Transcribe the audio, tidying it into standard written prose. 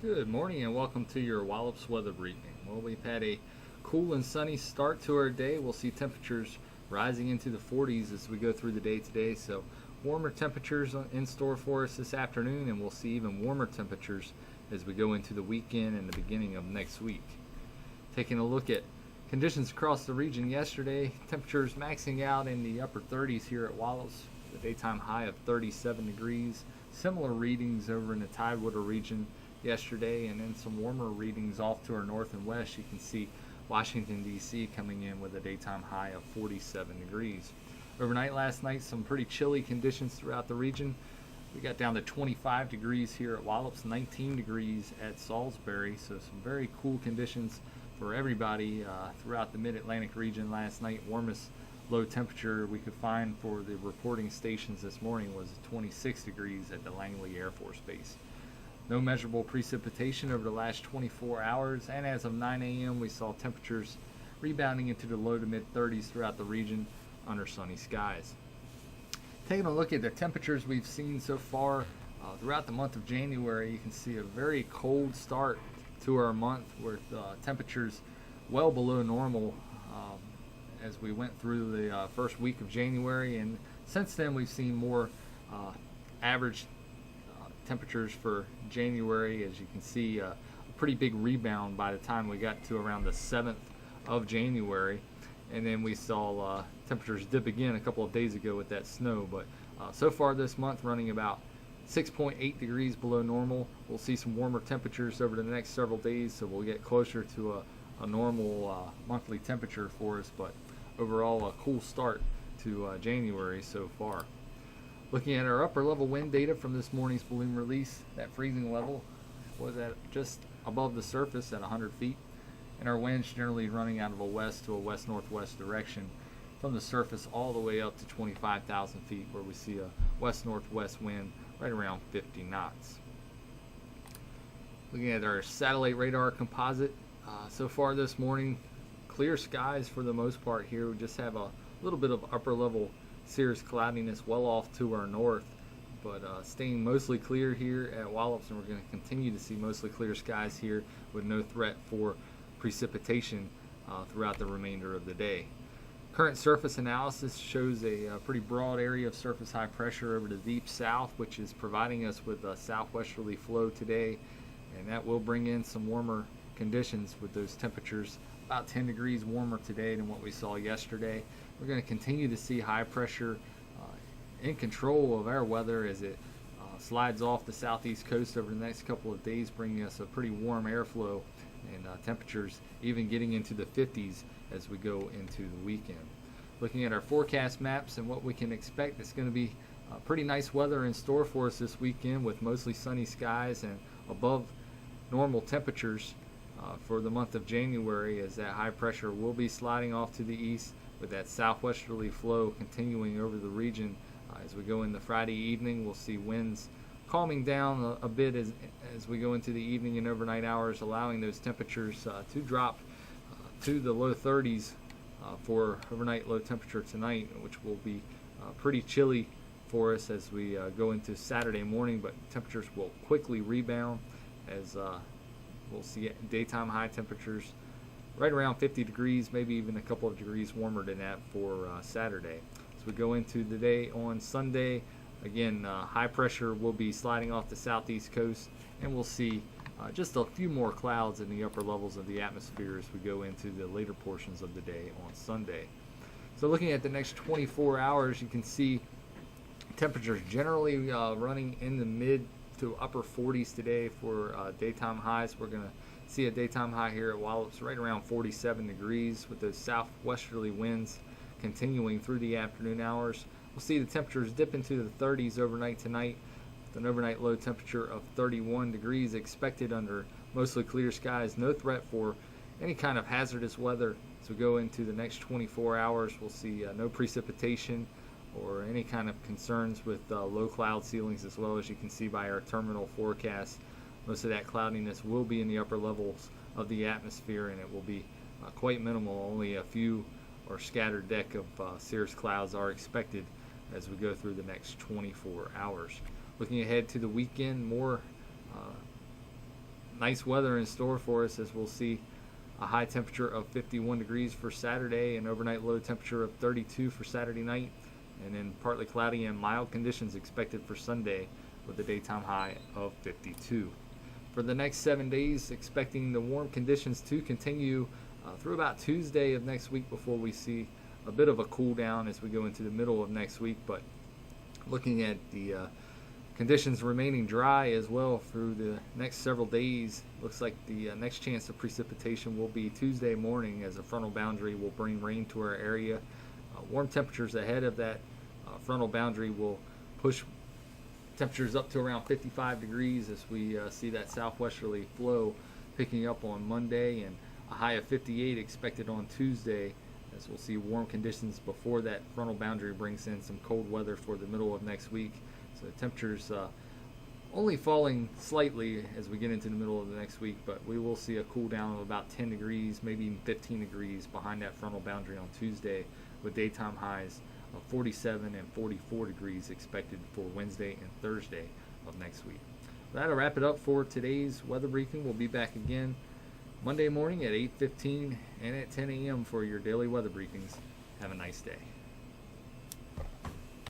Good morning and welcome to your Wallops weather briefing. Well, we've had a cool and sunny start to our day. We'll see temperatures rising into the 40s as we go through the day today. So warmer temperatures in store for us this afternoon, and we'll see even warmer temperatures as we go into the weekend and the beginning of next week. Taking a look at conditions across the region yesterday, temperatures maxing out in the upper 30s here at Wallops, the daytime high of 37 degrees. Similar readings over in the Tidewater region yesterday, and then some warmer readings off to our north and west. You can see Washington, D.C. coming in with a daytime high of 47 degrees. Overnight last night, some pretty chilly conditions throughout the region. We got down to 25 degrees here at Wallops, 19 degrees at Salisbury, so some very cool conditions for everybody throughout the mid-Atlantic region last night. Warmest low temperature we could find for the reporting stations this morning was 26 degrees at the Langley Air Force Base. No measurable precipitation over the last 24 hours, and as of 9 a.m. we saw temperatures rebounding into the low to mid 30s throughout the region under sunny skies. Taking a look at the temperatures we've seen so far throughout the month of January, you can see a very cold start to our month with temperatures well below normal as we went through the first week of January, and since then we've seen more average temperatures for January. As you can see, a pretty big rebound by the time we got to around the 7th of January, and then we saw temperatures dip again a couple of days ago with that snow. But so far this month running about 6.8 degrees below normal. We'll see some warmer temperatures over the next several days, so we'll get closer to a normal monthly temperature for us, but overall a cool start to January so far. Looking at our upper level wind data from this morning's balloon release, that freezing level was at just above the surface at 100 feet, and our winds generally running out of a west to a west-northwest direction from the surface all the way up to 25,000 feet, where we see a west-northwest wind right around 50 knots. Looking at our satellite radar composite, so far this morning, clear skies for the most part here. We just have a little bit of upper level cirrus cloudiness well off to our north, but staying mostly clear here at Wallops, and we're going to continue to see mostly clear skies here with no threat for precipitation throughout the remainder of the day. Current surface analysis shows a pretty broad area of surface high pressure over the deep south, which is providing us with a southwesterly flow today, and that will bring in some warmer conditions with those temperatures about 10 degrees warmer today than what we saw yesterday. We're going to continue to see high pressure in control of our weather as it slides off the southeast coast over the next couple of days, bringing us a pretty warm airflow and temperatures even getting into the 50s as we go into the weekend. Looking at our forecast maps and what we can expect, it's going to be pretty nice weather in store for us this weekend with mostly sunny skies and above normal temperatures for the month of January, as that high pressure will be sliding off to the east with that southwesterly flow continuing over the region. As we go into Friday evening, we'll see winds calming down a bit as we go into the evening and overnight hours, allowing those temperatures to drop to the low 30s for overnight low temperature tonight, which will be pretty chilly for us as we go into Saturday morning, but temperatures will quickly rebound as we'll see daytime high temperatures right around 50 degrees, maybe even a couple of degrees warmer than that for Saturday. As we go into the day on Sunday, again, high pressure will be sliding off the southeast coast, and we'll see just a few more clouds in the upper levels of the atmosphere as we go into the later portions of the day on Sunday. So looking at the next 24 hours, you can see temperatures generally running in the mid to upper 40s today for daytime highs. We're going to see a daytime high here at Wallops right around 47 degrees with those southwesterly winds continuing through the afternoon hours. We'll see the temperatures dip into the 30s overnight tonight, with an overnight low temperature of 31 degrees expected under mostly clear skies. No threat for any kind of hazardous weather as we go into the next 24 hours. We'll see no precipitation or any kind of concerns with low cloud ceilings, as well as you can see by our terminal forecast. Most of that cloudiness will be in the upper levels of the atmosphere, and it will be quite minimal. Only a few or scattered deck of cirrus clouds are expected as we go through the next 24 hours. Looking ahead to the weekend, more nice weather in store for us, as we'll see a high temperature of 51 degrees for Saturday, an overnight low temperature of 32 for Saturday night, and then partly cloudy and mild conditions expected for Sunday with a daytime high of 52. For the next 7 days, expecting the warm conditions to continue through about Tuesday of next week before we see a bit of a cool down as we go into the middle of next week. But looking at the conditions remaining dry as well through the next several days, looks like the next chance of precipitation will be Tuesday morning, as a frontal boundary will bring rain to our area. Warm temperatures ahead of that frontal boundary will push temperatures up to around 55 degrees as we see that southwesterly flow picking up on Monday, and a high of 58 expected on Tuesday, as we'll see warm conditions before that frontal boundary brings in some cold weather for the middle of next week. So temperatures only falling slightly as we get into the middle of the next week, but we will see a cool down of about 10 degrees, maybe even 15 degrees behind that frontal boundary on Tuesday, with daytime highs of 47 and 44 degrees expected for Wednesday and Thursday of next week. That'll wrap it up for today's weather briefing. We'll be back again Monday morning at 8:15 and at 10 a.m. for your daily weather briefings. Have a nice day.